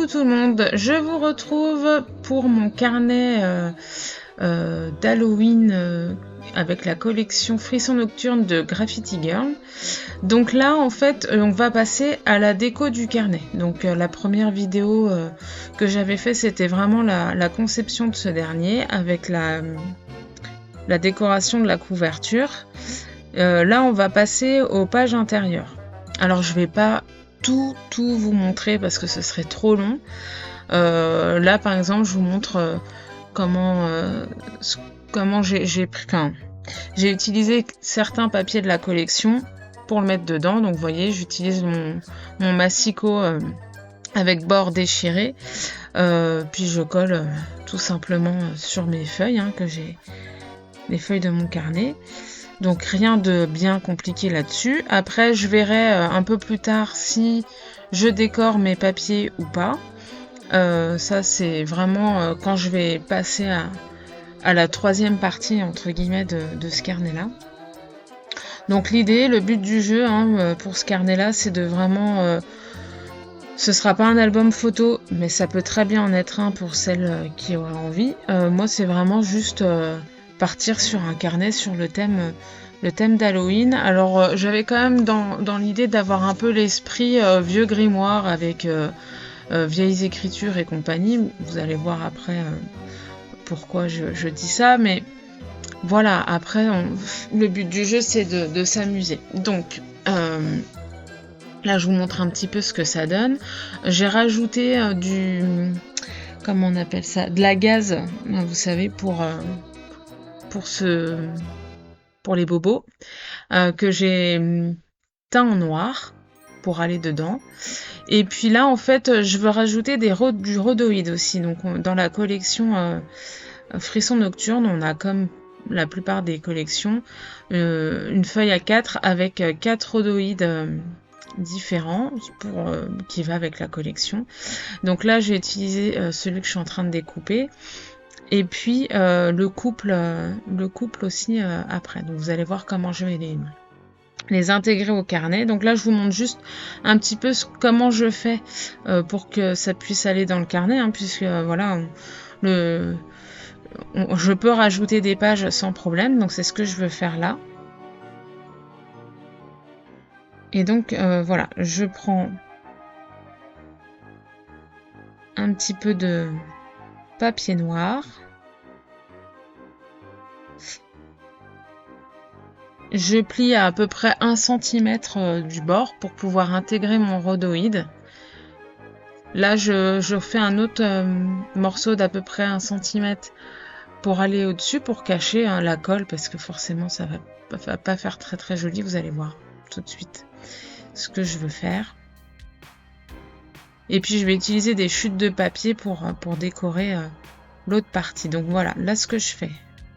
Coucou tout le monde, je vous retrouve pour mon carnet d'Halloween avec la collection Frisson Nocturne de Graffiti Girl. Donc là en fait on va passer à la déco du carnet. Donc la première vidéo que j'avais fait c'était vraiment la conception de ce dernier avec la décoration de la couverture. Là on va passer aux pages intérieures. Alors je vais pas tout vous montrer parce que ce serait trop long. Là par exemple je vous montre comment j'ai utilisé certains papiers de la collection pour le mettre dedans. Donc vous voyez, j'utilise mon massicot avec bord déchiré, puis je colle tout simplement sur mes feuilles, que j'ai les feuilles de mon carnet. Donc rien de bien compliqué là-dessus. Après je verrai un peu plus tard si je décore mes papiers ou pas. Ça c'est vraiment quand je vais passer à la troisième partie entre guillemets de ce carnet là. Donc l'idée, le but du jeu pour ce carnet là, c'est de vraiment ce sera pas un album photo, mais ça peut très bien en être un pour celles qui auraient envie. Moi c'est vraiment juste partir sur un carnet sur le thème d'Halloween. Alors j'avais quand même dans l'idée d'avoir un peu l'esprit vieux grimoire avec vieilles écritures et compagnie. Vous allez voir après pourquoi je dis ça, mais voilà, après le but du jeu c'est de s'amuser. Donc là je vous montre un petit peu ce que ça donne. J'ai rajouté comment on appelle ça, de la gaze, vous savez, pour les bobos, que j'ai teint en noir pour aller dedans. Et puis là en fait je veux rajouter du rhodoïde aussi. Donc dans la collection Frisson Nocturne, on a, comme la plupart des collections, une feuille A4 avec 4 rhodoïdes différents qui va avec la collection. Donc là j'ai utilisé celui que je suis en train de découper. Et puis le couple aussi après. Donc vous allez voir comment je vais les intégrer au carnet. Donc là je vous montre juste un petit peu comment je fais pour que ça puisse aller dans le carnet, puisque voilà, je peux rajouter des pages sans problème. Donc c'est ce que je veux faire là. Et donc voilà, je prends un petit peu de papier noir. Je plie à peu près 1 cm du bord pour pouvoir intégrer mon rhodoïde. Là, je fais un autre morceau d'à peu près 1 cm pour aller au-dessus, pour cacher la colle, parce que forcément, ça va pas faire très très joli. Vous allez voir tout de suite ce que je veux faire. Et puis, je vais utiliser des chutes de papier pour décorer l'autre partie. Donc voilà, là, ce que je fais.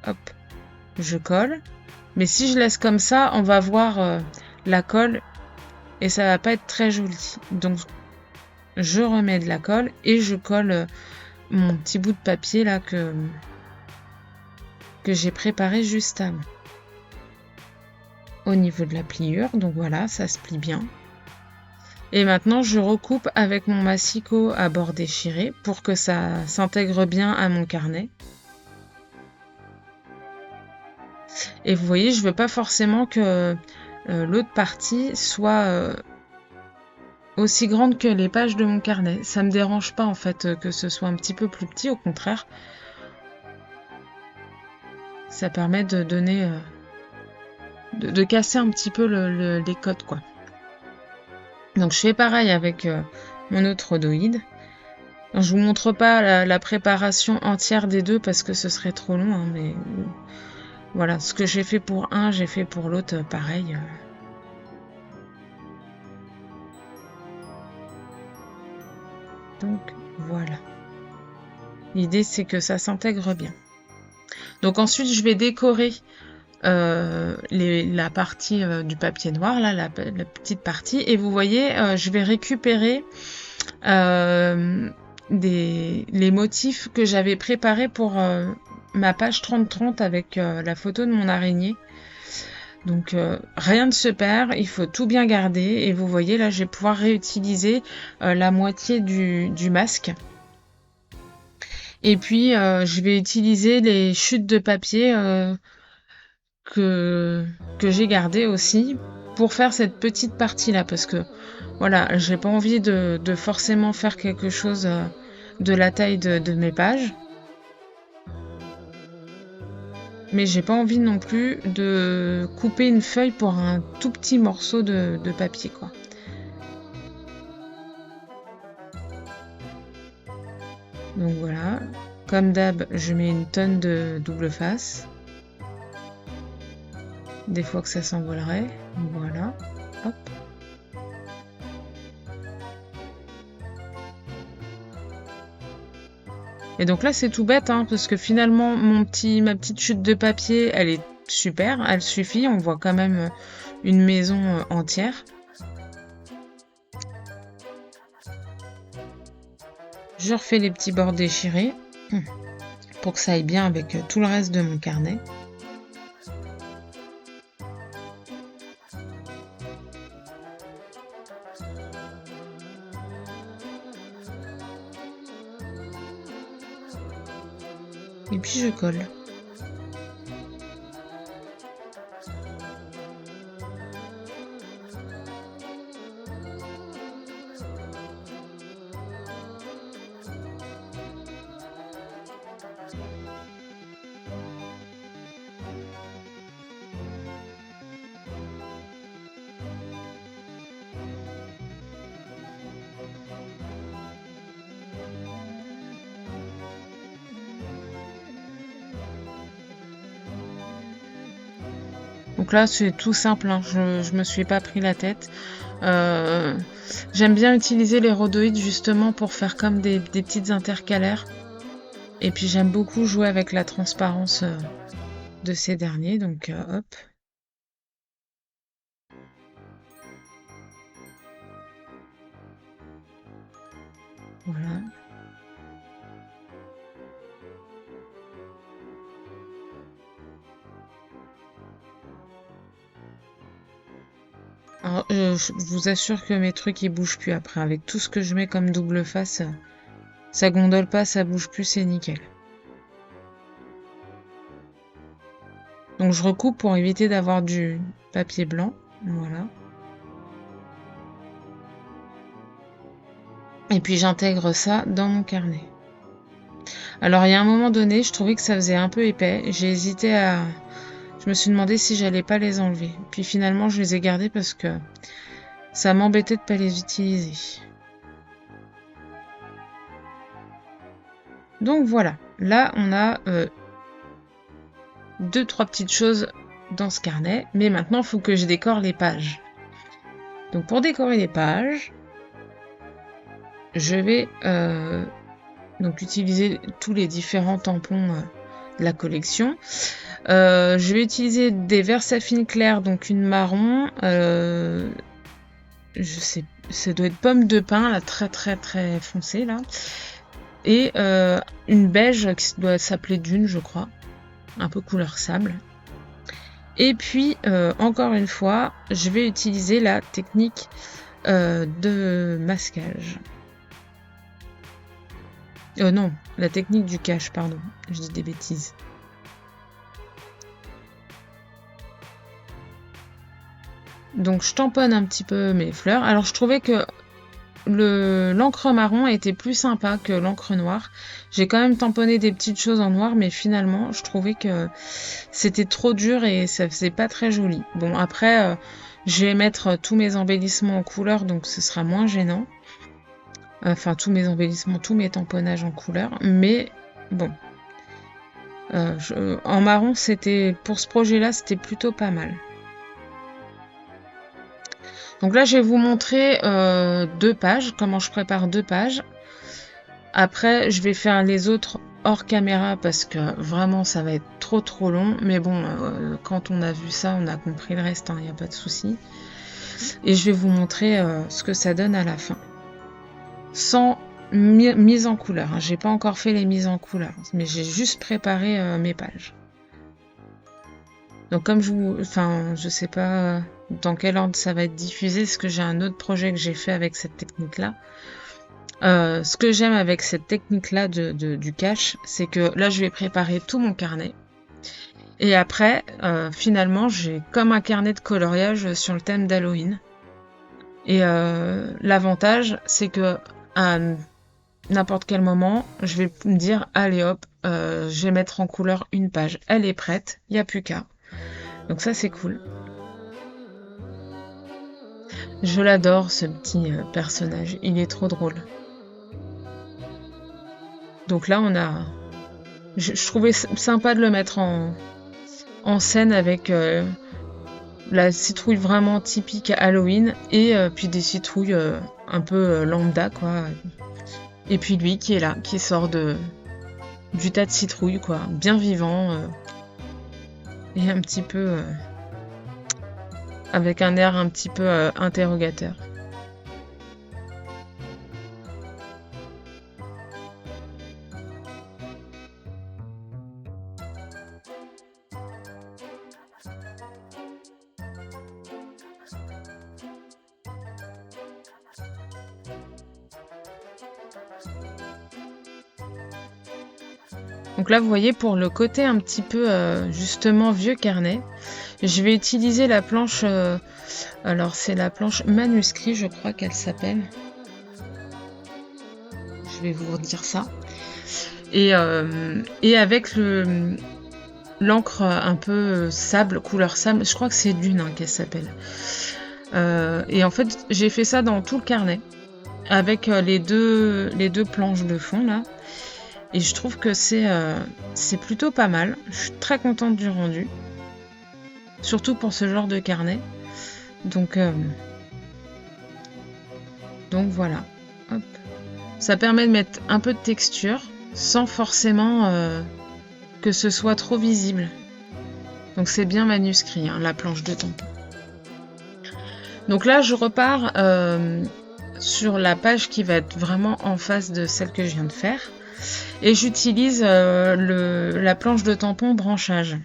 Hop, je colle. Mais si je laisse comme ça, on va voir la colle et ça va pas être très joli. Donc je remets de la colle et je colle mon petit bout de papier là que j'ai préparé juste avant. Au niveau de la pliure, donc voilà, ça se plie bien. Et maintenant je recoupe avec mon massicot à bord déchiré pour que ça s'intègre bien à mon carnet. Et vous voyez, je veux pas forcément que l'autre partie soit aussi grande que les pages de mon carnet. Ça me dérange pas en fait que ce soit un petit peu plus petit, au contraire. Ça permet de donner, de casser un petit peu les codes, quoi. Donc je fais pareil avec mon autre rhodoïde. Alors, je vous montre pas la préparation entière des deux parce que ce serait trop long, mais voilà, ce que j'ai fait pour un, j'ai fait pour l'autre pareil. Donc voilà. L'idée c'est que ça s'intègre bien. Donc ensuite je vais décorer la partie du papier noir, là, la petite partie. Et vous voyez, je vais récupérer les motifs que j'avais préparés pour ma page 30-30 avec la photo de mon araignée. Donc rien ne se perd, il faut tout bien garder. Et vous voyez là, je vais pouvoir réutiliser la moitié du masque. Et puis je vais utiliser les chutes de papier que j'ai gardées aussi pour faire cette petite partie là, parce que voilà, j'ai pas envie de forcément faire quelque chose de la taille de mes pages. Mais j'ai pas envie non plus de couper une feuille pour un tout petit morceau de papier, quoi. Donc voilà. Comme d'hab, je mets une tonne de double face. Des fois que ça s'envolerait. Voilà. Hop. Et donc là, c'est tout bête, hein, parce que finalement, ma petite chute de papier, elle est super, elle suffit. On voit quand même une maison entière. Je refais les petits bords déchirés pour que ça aille bien avec tout le reste de mon carnet. Et puis je colle. Donc là, c'est tout simple, hein. Je me suis pas pris la tête. J'aime bien utiliser les rhodoïdes justement pour faire comme des petites intercalaires. Et puis j'aime beaucoup jouer avec la transparence de ces derniers. Donc hop. Voilà. Alors, je vous assure que mes trucs ils bougent plus après. Avec tout ce que je mets comme double face, ça gondole pas, ça bouge plus, c'est nickel. Donc je recoupe pour éviter d'avoir du papier blanc. Voilà. Et puis j'intègre ça dans mon carnet. Alors il y a un moment donné, je trouvais que ça faisait un peu épais. J'ai hésité à... Je me suis demandé si j'allais pas les enlever. Puis finalement, je les ai gardés parce que ça m'embêtait de pas les utiliser. Donc voilà. Là, on a 2-3 petites choses dans ce carnet. Mais maintenant, il faut que je décore les pages. Donc pour décorer les pages, je vais donc utiliser tous les différents tampons de la collection. Je vais utiliser des Versafine clairs, donc une marron, je sais, ça doit être pomme de pin, là, très très très foncée là, et une beige qui doit s'appeler Dune, je crois, un peu couleur sable. Et puis encore une fois, je vais utiliser la technique de masquage. Non, la technique du cache, pardon, je dis des bêtises. Donc je tamponne un petit peu mes fleurs. Alors je trouvais que l'encre marron était plus sympa que l'encre noire. J'ai quand même tamponné des petites choses en noir, mais finalement je trouvais que c'était trop dur et ça faisait pas très joli. Bon après je vais mettre tous mes embellissements en couleur, donc ce sera moins gênant. Enfin tous mes embellissements, tous mes tamponnages en couleur. Mais bon. En marron, c'était pour ce projet-là, c'était plutôt pas mal. Donc là, je vais vous montrer 2 pages, comment je prépare 2 pages. Après, je vais faire les autres hors caméra parce que vraiment, ça va être trop long. Mais bon, quand on a vu ça, on a compris le reste, il n'y a pas de souci. Et je vais vous montrer ce que ça donne à la fin. Sans mise en couleur. Hein. J'ai pas encore fait les mises en couleur, mais j'ai juste préparé mes pages. Donc comme je sais pas dans quel ordre ça va être diffusé, parce que j'ai un autre projet que j'ai fait avec cette technique-là. Ce que j'aime avec cette technique-là du cache, c'est que là, je vais préparer tout mon carnet. Et après, finalement, j'ai comme un carnet de coloriage sur le thème d'Halloween. Et l'avantage, c'est que à n'importe quel moment, je vais me dire, allez hop, je vais mettre en couleur une page. Elle est prête, il n'y a plus qu'à. Donc ça, c'est cool. Je l'adore, ce petit personnage. Il est trop drôle. Donc là, je trouvais sympa de le mettre en scène avec la citrouille vraiment typique Halloween et puis des citrouilles un peu lambda, quoi. Et puis lui qui est là, qui sort du tas de citrouilles, quoi. Bien vivant et un petit peu... avec un air un petit peu interrogateur. Donc là, vous voyez, pour le côté un petit peu, justement, vieux carnet, je vais utiliser la planche... alors, c'est la planche manuscrit, je crois qu'elle s'appelle. Je vais vous redire ça. Et avec l'encre un peu sable, couleur sable, je crois que c'est Dune qu'elle s'appelle. Et en fait, j'ai fait ça dans tout le carnet, avec les deux planches de fond, là. Et je trouve que c'est plutôt pas mal. Je suis très contente du rendu. Surtout pour ce genre de carnet. Donc voilà. Hop. Ça permet de mettre un peu de texture sans forcément que ce soit trop visible. Donc c'est bien manuscrit, la planche de tampon. Donc là, je repars sur la page qui va être vraiment en face de celle que je viens de faire. Et j'utilise la planche de tampon branchage.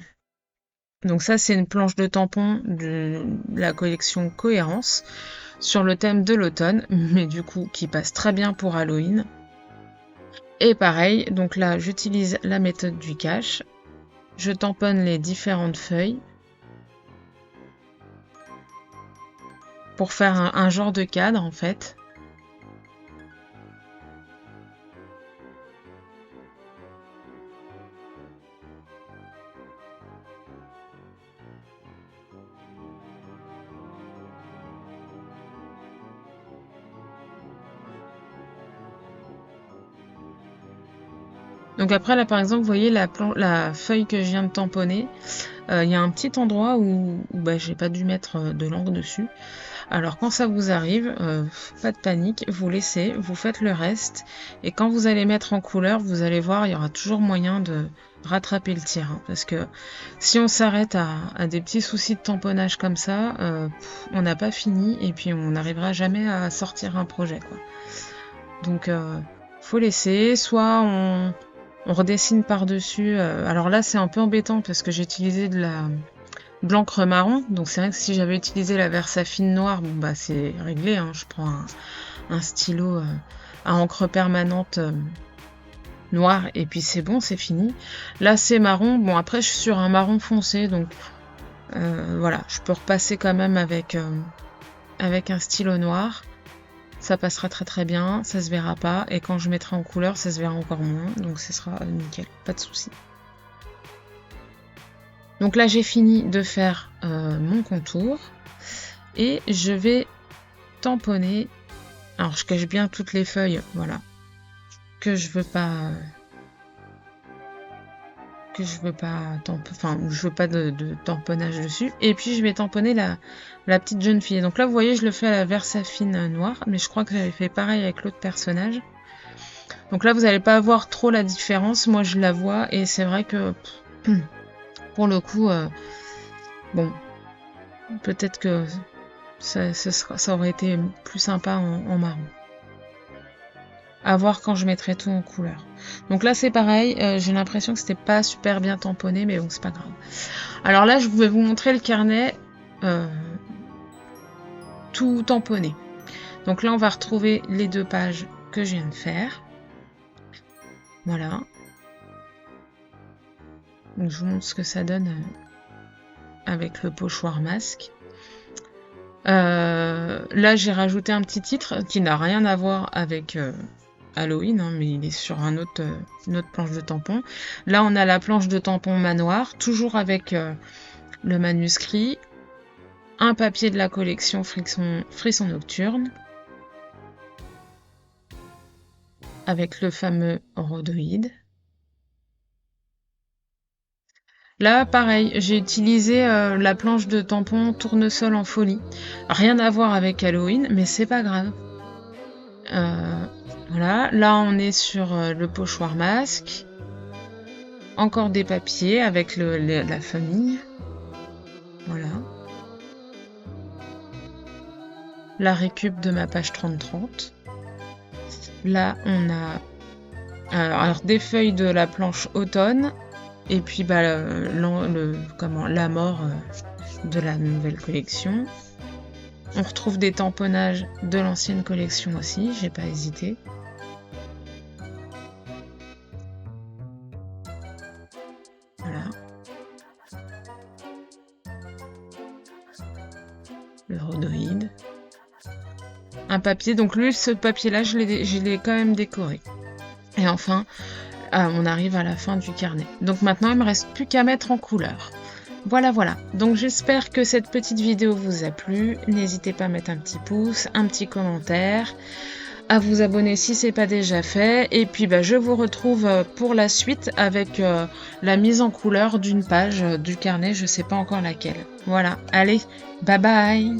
Donc ça, c'est une planche de tampon de la collection Cohérence sur le thème de l'automne, mais du coup qui passe très bien pour Halloween. Et pareil, donc là, j'utilise la méthode du cache. Je tamponne les différentes feuilles pour faire un genre de cadre en fait. Donc après là par exemple vous voyez la feuille que je viens de tamponner, il y a un petit endroit où j'ai pas dû mettre de l'encre dessus. Alors quand ça vous arrive, pas de panique, vous laissez, vous faites le reste et quand vous allez mettre en couleur, vous allez voir, il y aura toujours moyen de rattraper le tir. Parce que si on s'arrête à des petits soucis de tamponnage comme ça, on n'a pas fini et puis on n'arrivera jamais à sortir un projet, quoi. Donc faut laisser, soit on redessine par-dessus. Alors là, c'est un peu embêtant parce que j'ai utilisé de l'encre marron. Donc c'est vrai que si j'avais utilisé la Versafine noire, c'est réglé. Je prends un stylo à encre permanente noire et puis c'est bon, c'est fini. Là, c'est marron. Bon, après, je suis sur un marron foncé. Donc voilà, je peux repasser quand même avec un stylo noir. Ça passera très très bien, ça se verra pas, et quand je mettrai en couleur, ça se verra encore moins, donc ce sera nickel, pas de souci. Donc là j'ai fini de faire mon contour, et je vais tamponner, alors je cache bien toutes les feuilles, voilà, que je veux pas de tamponnage dessus, et puis je vais tamponner la petite jeune fille. Donc là vous voyez je le fais à la Versafine noire, mais je crois que j'avais fait pareil avec l'autre personnage. Donc là vous n'allez pas voir trop la différence, moi je la vois et c'est vrai que pour le coup peut-être que ça aurait été plus sympa en marron. À voir quand je mettrai tout en couleur. Donc là c'est pareil, j'ai l'impression que c'était pas super bien tamponné, mais bon c'est pas grave. Alors là je vais vous montrer le carnet tout tamponné. Donc là on va retrouver les 2 pages que je viens de faire. Voilà. Donc je vous montre ce que ça donne avec le pochoir masque. Là j'ai rajouté un petit titre qui n'a rien à voir avec Halloween, hein, mais il est sur une autre planche de tampon. Là on a la planche de tampon manoir, toujours avec le manuscrit, un papier de la collection Frisson Nocturne, avec le fameux rhodoïde. Là, pareil, j'ai utilisé la planche de tampon tournesol en folie. Rien à voir avec Halloween, mais c'est pas grave. Voilà, là on est sur le pochoir masque. Encore des papiers avec la famille. Voilà. La récup de ma page 30-30. Là, on a alors des feuilles de la planche automne et puis bah, la mort de la nouvelle collection. On retrouve des tamponnages de l'ancienne collection aussi, j'ai pas hésité. Voilà. Le rhodoïde. Un papier, donc lui, ce papier-là, je l'ai quand même décoré. Et enfin, on arrive à la fin du carnet. Donc maintenant, il me reste plus qu'à mettre en couleur. Voilà. Donc j'espère que cette petite vidéo vous a plu. N'hésitez pas à mettre un petit pouce, un petit commentaire, à vous abonner si c'est pas déjà fait. Et puis bah, je vous retrouve pour la suite avec la mise en couleur d'une page du carnet, je sais pas encore laquelle. Voilà, allez, bye bye!